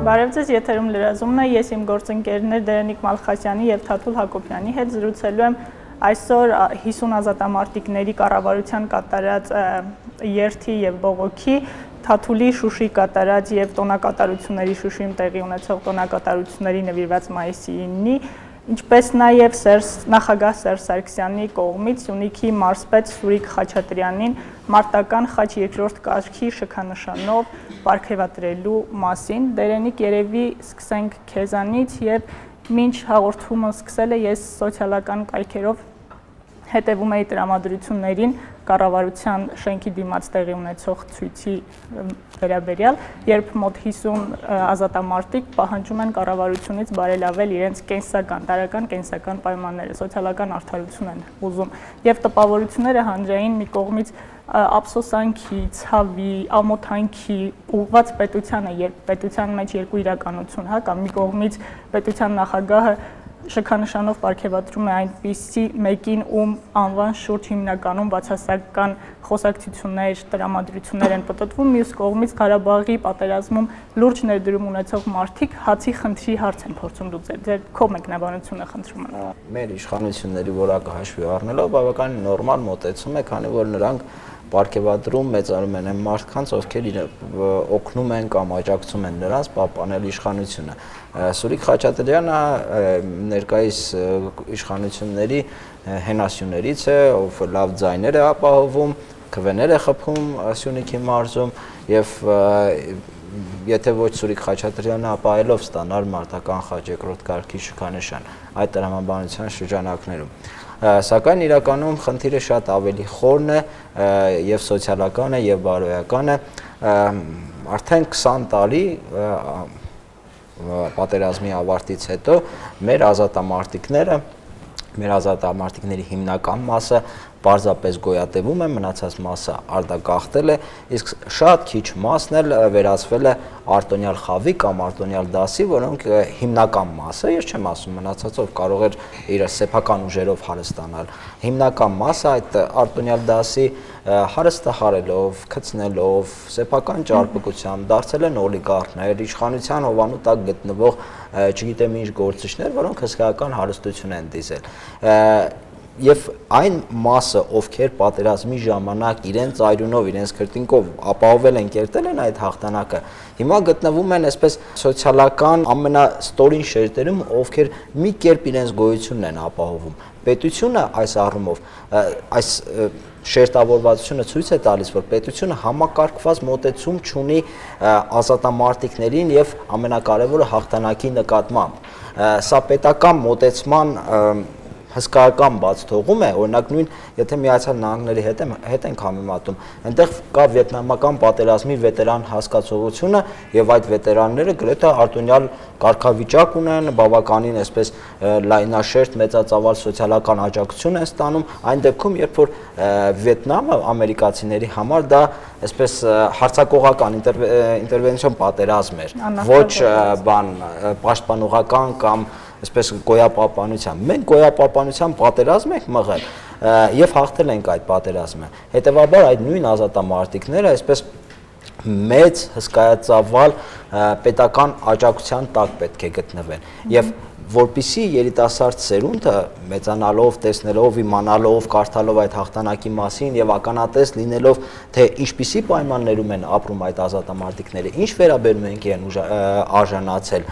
Բարև ձեզ, եթերում լրազումն է, ես իմ գործընկերներ Դերենիկ Մալխասյանի եւ Թաթուլ Հակոբյանի հետ զրուցելու եմ այսօր 50 ազատամարտիկների կառավարության կատարած երթի եւ բողոքի, Թաթուլի Շուշի կատարած եւ տոնակատարությունների Շուշիում տեղի ունեցող տոնակատարությունների նվիրված մայիսի 9-ի, ինչպես նաեւ նախագահ Սերժ Սարգսյանի կողմից Սյունիքի մարզպետ Սուրիկ Խաչատրյանին մարտական խաչ երկրորդ կարգի շքանշանով պարգևատրելու մասին։ Դերենիկ, երևի սկսենք քեզանից եւ մինչ հաղորդումը սկսել է ես սոցիալական կայքերով հետևում էի տրամադրություններին կառավարության շենքի դիմաց տեղի ունեցող ցույցի վերաբերյալ, երբ մոտ 50 ազատամարտիկ պահանջում են կառավարությունից բարելավել իրենց տարրական կենսական պայմանները, սոցիալական արդարություն են ուզում եւ տպավորությունները հանրային մի կողմից ափսոսանքի, ցավի, ամոթանքի ուղղված պետությանը, երբ պետության մեջ երկու իրականություն, հա, կամ մի կողմից պետության նախագահը շքանշանով պարգևատրում է այնպիսի մեկին, ում անվան շուրջ հիմնականում բացասական խոսակցություններ, տրամադրություններ են պտտվում, մյուս կողմից Ղարաբաղի պատերազմում լուրջ ներդրում ունեցող մարդիկ հացի խնդրի հարց են փորձում լուծել։ Ձեր քո մեկնաբանությունը խնդրում եմ։ Մեր իշխանությունների որակը հաշվի առնելով բավական նորմալ մոտեցում է, քանի որ նրանք պարգևատրում մեծարում են այն մարդկանց, ովքեր օգնում են կամ աջակցում են նրանց պահպանել իշխանությունը։ Սուրիկ Խաչատրյանը ներկայիս իշխանությունների հենասյուներից է, ով լավ ձայներ է ապահովում, քվեներ է խփում Սյունիքի մարզում եւ եթե ոչ Սուրիկ Խաչատրյանը, ապա այլով ստանալ մարտական խաչ երկրորդ կարգի շքանշան այդ տրամաբանության շրջանակներում։ Սակայն իրականում խնդիրը շատ ավելի խորն է եւ սոցիալական է եւ բարոյական է։ Արդեն 20 տարի պատերազմի ավարտից հետո մեր ազատամարտիկների հիմնական մասը պարզապես գոյատևում է, մնացած մասը արտագաղթել է, իսկ շատ քիչ մասն էլ վերածվել է արտոնյալ խավի կամ արտոնյալ դասի, որոնք հիմնական մասը, ես չեմ ասում մնացածով կարող էր իր սեփական ուժերով հարստանալ, հիմնական մասը այդ արտոնյալ դասի հարստահարելով, գցնելով, սեփական ճարպկությամբ դարձել են օլիգարխներ, իշխանության հովանու տակ գտնվող չգիտեմ ինչ գործիչներ, որոնք հսկայական հարստություն են դիզել։ Եվ այն մասը, ովքեր պատերազմի ժամանակ իրենց այրունով, իրենց քրտինքով ապահովել են, կերտել են այդ հաղթանակը, հիմա գտնվում են այսպես սոցիալական ամենաստորին շերտերում, ովքեր մի կերպ իրենց գոյությունն են ապահովում։ Պետությունը այս առումով այս շերտավորվածությունը ցույց է տալիս, որ պետությունը համակարգված մոտեցում չունի ազատամարտիկներին եւ ամենակարևորը հաղթանակի նկատմամբ։ Սա պետական մոտեցման հսկայական բաց թողում է, օրինակ նույն եթե Միացյալ Նահանգների հետ ենք համեմատում, այնտեղ կա վիետնամական պատերազմի վետերան հասկացողությունը եւ այդ վետերանները գրեթե արտոնյալ կարգավիճակ ունեն, բավականին այսպես լայնաշերտ մեծածավալ սոցիալական աջակցություն են ստանում, այն դեպքում երբ որ Վիետնամը ամերիկացիների համար դա այսպես հարձակողական ինտերվենցիոն պատերազմ էր, ոչ պաշտպանողական կամ այսպես գոյապահպանության։ Մենք գոյապահպանության պատերազմ ենք մղել եւ հաղթել ենք այդ պատերազմը։ Հետեւաբար այդ նույն ազատամարտիկները այսպես մեծ հսկայածավալ պետական աջակցության տակ պետք է գտնվեն եւ որպիսի երիտասարդ սերունդը մեծանալով, տեսնելով, իմանալով, կարդալով այդ հաղթանակի մասին եւ ականատես լինելով, թե ինչպիսի պայմաններում են ապրում այդ ազատամարտիկները, ինչ վերաբերմունքի են արժանացել,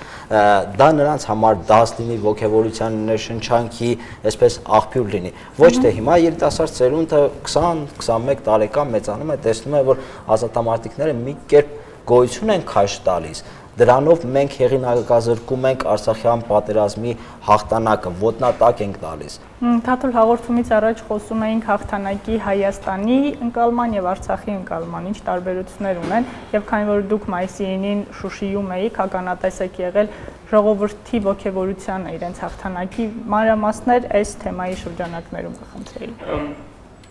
դա նրանց համար դաս լինի, ոգևորության ներշնչանքի, այսպես աղբյուր լինի։ Ոչ թե հիմա երիտասարդ սերունդը 20-21 տարեկան մեծանում է, տեսնում է, որ ազատամարտիկները մի կերպ գոյություն են քաշ տալիս։ Դրանով մենք հեղինակազրկում ենք Արցախյան պատերազմի հաղթանակը, ոտնատակ ենք տալիս։ Թաթուլ, հաղորդումից առաջ խոսում էինք հաղթանակի Հայաստանի ընկալման եւ Արցախի ընկալման, ինչ տարբերություններ ունեն, եւ քանի որ դուք մայիսի 9-ին Շուշիում էիք, ականատես եք եղել ժողովրդի ոգևորությանը իրենց հաղթանակի, մանրամասներ այս թեմայի շրջանակներում կխնդրեի։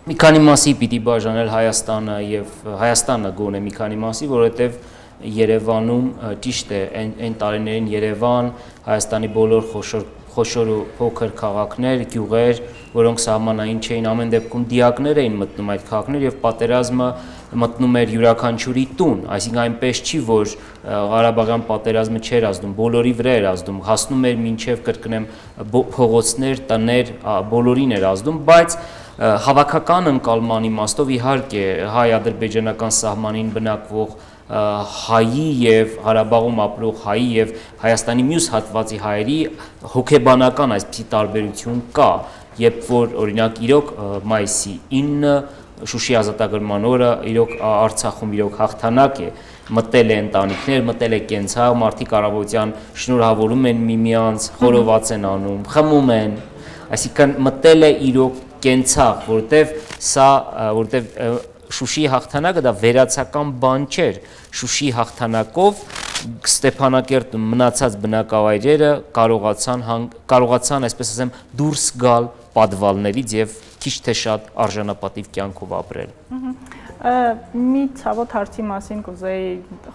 Մի քանի մասի պիտի բաժանել Հայաստանը եւ Հայաստանը գոնե մի քանի մասի, որովհետեւ Երևանում ճիշտ է այն տարիներին Երևան, Հայաստանի բոլոր խոշոր ու փոքր քաղաքներ, գյուղեր, որոնք սահմանային չէին, ամեն դեպքում դիակներ էին մտնում այդ քաղաքներ եւ պատերազմը մտնում էր յուրաքանչյուրի տուն, այսինքն այնպես չի, որ Ղարաբաղյան պատերազմը չէր ազդում, բոլորի վրա էր ազդում, հասնում էր մինչև կրկնեմ փողոցներ, տներ, բոլորին էր ազդում, բայց հավաքական ընկալման իմաստով իհարկե հայ-ադրբեջանական սահմանին բնակվող հայի եւ Ղարաբաղում ապրող հայի եւ Հայաստանի մյուս հատվածի հայերի հոգեբանական այսպիսի տարբերություն կա, երբ որ օրինակ իրոք մայիսի 9-ը Շուշի ազատագրման օրը իրոք Արցախում իրոք հաղթանակ է, մտել է ընտանիքներ, մտել է կենցաղ, մարդիկ առավոտյան շնորհավորում են միմյանց, խորոված են անում, խմում են, այսինքն մտել է իրոք կենցաղ, որտեվ Շուշիի հաղթանակը դա վերացական բան չէր, Շուշիի հաղթանակով Ստեփանակերտում մնացած բնակավայրերը կարողացան, այսպես ասեմ, դուրս գալ պատվալներից եւ քիչ թե շատ արժանապատիվ կյանքով ապրել։ Մի ցավոտ հարցի մասին կուզեի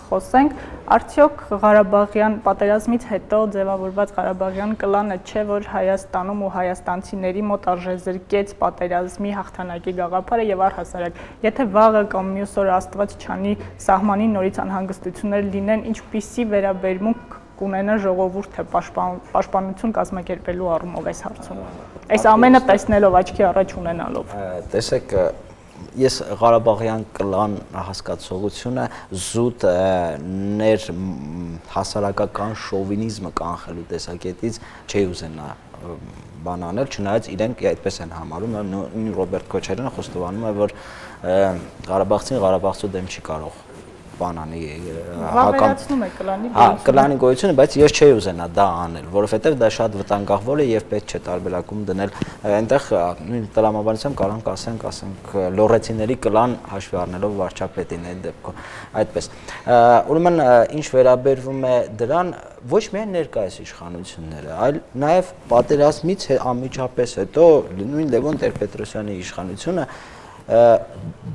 խոսենք, արդյոք Ղարաբաղյան պատերազմից հետո ձևավորված Ղարաբաղյան կլանը չէ, որ Հայաստանում ու հայաստանցիների մոտ արժեզրկեց պատերազմի հաղթանակի գաղափարը եւ առհասարակ, եթե վաղը կամ մյուս օրը Աստված չանի սահմանին նորից անհանգստություններ լինեն, ինչպիսի վերաբերմունք կունենա ժողովուրդը պաշտպանություն կազմակերպելու առումով այս հարցում։ Այս ամենը տեսնելով աչքի առաջ ունենալով։ Տեսեք, ես Ղարաբաղյան կլան հասկացողությունը զուտ ներ հասարակական շովինիզմը կանխելու տեսակետից չի ուզենա բան անել, չնայած իրենք այդպես են համարում, նույն Ռոբերտ Քոչարյանը խոստովանում է, որ Ղարաբաղցին Ղարաբաղցու դեմ չի կարող բան անի վավերացնում է կլանի գոյությունը։ Կլանի գոյությունը, բայց ես չէի ուզենա դա անել, որովհետև դա շատ վտանգավոր է եւ պետք չէ տարբերակում դնել այնտեղ նույն տրամաբանությամբ կարող ասենք լոռեցիների կլան հաշվի առնելով վարչապետին այդ դեպքում այդպես ուրեմն ինչ վերաբերվում է դրան ոչ միայն ներկայիս իշխանությունները, այլ նաեւ պատերազմից անմիջապես հետո նույն Լևոն Տեր-Պետրոսյանի իշխանությունը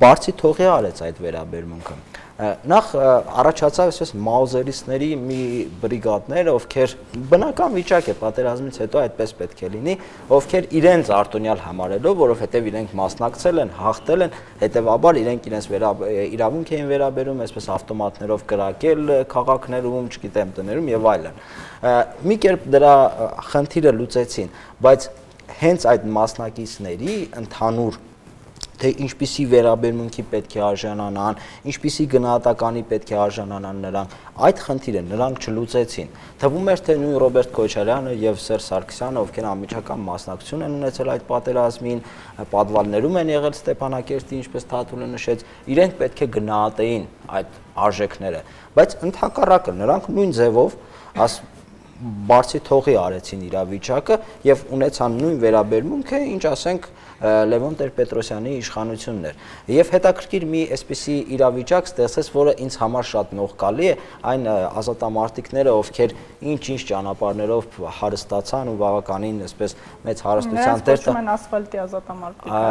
բարձի թողի արեց այդ վերաբերմունքը նախ առաջացավ այսպես մաուզերիստների մի բրիգադներ, ովքեր բնական վիճակ է պատերազմից հետո այդպես պետք է լինի, ովքեր իրենց արտոնյալ համարելով, որովհետև իրենք մասնակցել են, հաղթել են, հետևաբար իրենք իրենց իրավունք էին վերաբերում, այսպես ավտոմատներով կրակել քաղաքներում, չգիտեմ, տներում եւ այլն։ Մի կերպ դրա խնդիրը լուծեցին, բայց հենց այդ մասնակիցների ընդհանուր թե ինչպիսի վերաբերմունքի պետք է արժանանան, ինչպիսի գնահատականի պետք է արժանանան նրանք, այդ խնդիրը նրանք չլուծեցին։ Թվում էր, թե նույն Ռոբերտ Քոչարյանը եւ Սերժ Սարգսյանը, ովքեր անմիջական մասնակցություն են ունեցել այդ պատերազմին, պատվալներում են եղել Ստեփանակերտի, ինչպես Թաթուլը նշեց, իրենք պետք է գնահատեին այդ արժեքները, բայց ընդհակառակը նրանք նույն ձևով բարձի թողի արեցին իրավիճակը եւ ունեցան նույն վերաբերմունքը, ինչ ասենք Լևոն Տեր-Պետրոսյանի իշխանությունն էր։ Եվ հետաքրքիր մի այսպիսի իրավիճակ ստեղծեց, որը ինձ համար շատ նողկալի է, այն ազատամարտիկները, ովքեր ինչ-ինչ ճանապարհներով հարստացան ու բավականին այսպես մեծ հարստության տեր են ասֆալտի ազատամարտիկը։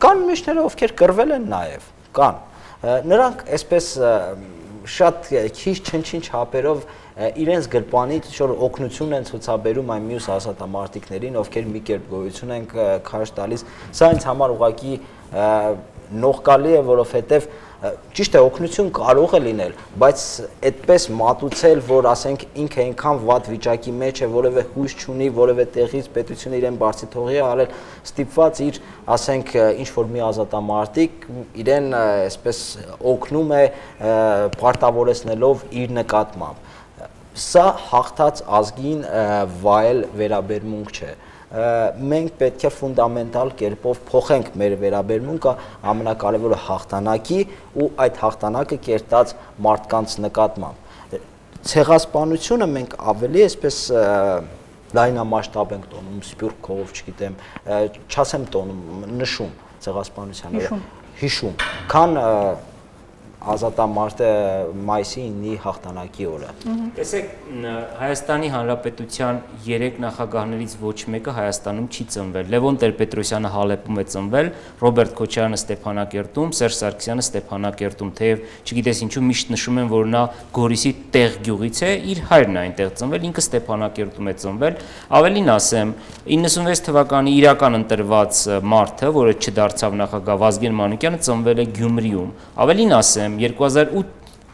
Կան միշտները, ովքեր կռվել են նաեւ, կան։ Նրանք այսպես շատ քիչ չնչին չափերով իրենց գրպանից շոր օգնություն են ցուցաբերում այն մյուս ազատամարտիկներին, ովքեր մի կերպ գոյություն են քաշ տալիս։ Սա ինձ համար ուղղակի նողկալի է, որովհետև ճիշտ է օգնություն կարող է լինել, բայց այդպես մատուցել, որ ասենք ինքը այնքան վատ վիճակի մեջ է, որևէ հույս չունի, որևէ տեղից պետությունը իրեն բարձի թողի արել, ստիպված իր, ասենք, ինչ որ մի ազատամարտիկ իրեն այսպես օգնում է պարտավորեցնելով իր նկատմամբ։ Սա հաղթած ազգին վայել վերաբերմունք չէ։ Մենք պետք է ֆունդամենտալ կերպով փոխենք մեր վերաբերմունքը ամենակարևորը հաղթանակի ու այդ հաղթանակը կերտած մարդկանց նկատմամբ։ Ցեղասպանությունը մենք ավելի այսպես լայնամասշտաբ ենք տոնում, սփյուռքով, չգիտեմ, չասեմ տոնում, նշում ցեղասպանության օրը, հիշում, քան ազատամարտը մայիսի 9-ի հաղթանակի օրը։ Տեսեք, Հայաստանի Հանրապետության 3 նախագահներից ոչ մեկը Հայաստանում չի ծնվել։ Լևոն Տեր-Պետրոսյանը Հալեպում է ծնվել, Ռոբերտ Քոչարյանը Ստեփանակերտում, Սերժ Սարգսյանը Ստեփանակերտում, թեև չգիտես ինչու միշտ նշում են, որ նա Գորիսի տեղ գյուղից է, իր հայրն է այնտեղ ծնվել, ինքը Ստեփանակերտում է ծնվել։ Ավելին ասեմ, 96 թվականի իրական ընտրված մարդը, որը չդարձավ նախագահ Վազգեն Մանուկյանը, ծնվել է Գյումրիում։ Ավելին ասեմ,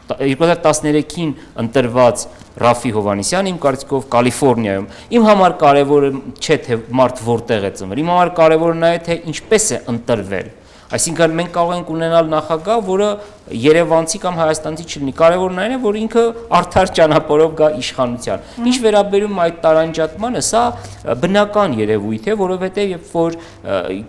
2013-ին ընտրված Ռաֆի Հովհաննիսյանը իմ կարծիքով Կալիֆոռնիայում։ Իմ համար կարևորը չէ թե մարդ որտեղ է ծնվել, իմ համար կարևորը նա է թե ինչպես է ընտրվել։ Այսինքն մենք կարող ենք ունենալ նախագահ, որը Երևանցի կամ Հայաստանցի չլինի, կարևորն այն է, որ ինքը արդար ճանապարհով գա իշխանության։ Ինչ վերաբերում այդ տարանջատմանը, սա բնական երևույթ է, որովհետև երբ որ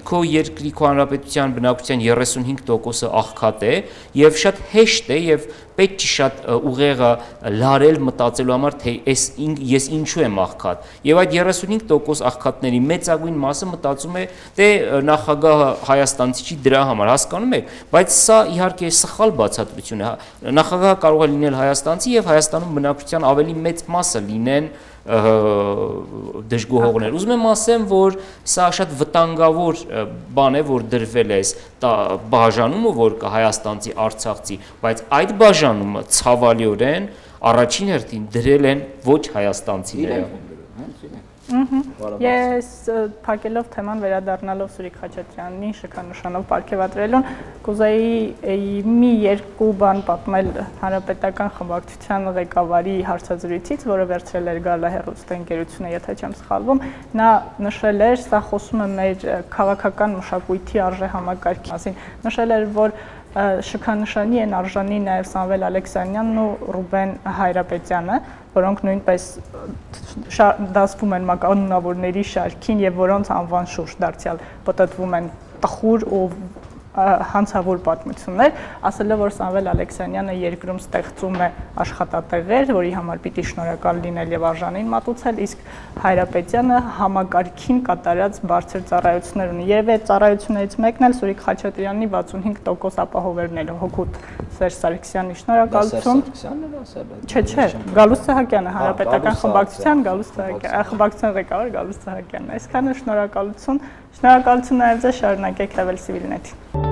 քո երկրի, քո հանրապետության բնակչության 35%-ը աղքատ է եւ շատ հեշտ է եւ պետք չի շատ ուղեղը լարել մտածելու համար, թե ես ինչու եմ աղքատ։ Եվ այդ 35% աղքատների մեծագույն մասը մտածում է, թե նախագահը հայաստանցի չի դրա համար, հասկանում եք, բայց սա իհարկե սխալ բացատրություն է։ Նախագահը կարող է լինել հայաստանցի եւ Հայաստանում բնակչության ավելի մեծ մասը լինեն դժգոհողներ։ Ուզում եմ ասեմ, որ սա շատ վտանգավոր բան է, որ դրվել է բաժանումը, որ կա հայաստանցի, արցախցի, բայց այդ բաժանումը ցավալիորեն առաջին հերթին դրել են ոչ հայաստանցիները։ Ես փակելով թեման վերադառնալով Սուրիկ Խաչատրյանին շքանշանով պարգևատրելուն կուզեի մի երկու բան պատմել հանրապետական խմբակցության ղեկավարի հարցազրույցից, որը վերցրել էր Գալա հեռուստաընկերությունը, եթե չեմ սխալվում, նա նշել էր, սա խոսում է մեր քաղաքական մշակույթի արժե համակարգի մասին, նշել էր, որ շքանշանի են արժանի նաև Սամվել Ալեքսանյանն ու Ռուբեն Հայրապետյանը, որոնք նույնպես դասվում են մականունավորների շարքին եւ որոնց անվան շուրջ դարձյալ պատտվում են տխուր ու հանցավոր պատմություններ, ասելով որ Սամվել Ալեքսանյանը երկրում ստեղծում է աշխատատեղեր, որի համար պիտի շնորհակալ լինել եւ արժանին մատուցել, իսկ Հայրապետյանը համակարգին կատարած բարձր ծառայություններ ունի։ Երևի այդ ծառայություններից մեկն էլ Սուրիկ Խաչատրյանի 65% ապահովերն էլ հոգուտ Սերժ Սարգսյանի շնորհակալություն։ Չէ, Գալուստ Սահակյանը, հանրապետական խմբակցության Գալուստ Սահակյանը, խմբակցության ղեկավար Գալուստ Սահակյանն։ Այսքանը շնորհակալություն, շնորհակալություն նաև ձեզ, շարունակեք լեվել Civilnet-ին։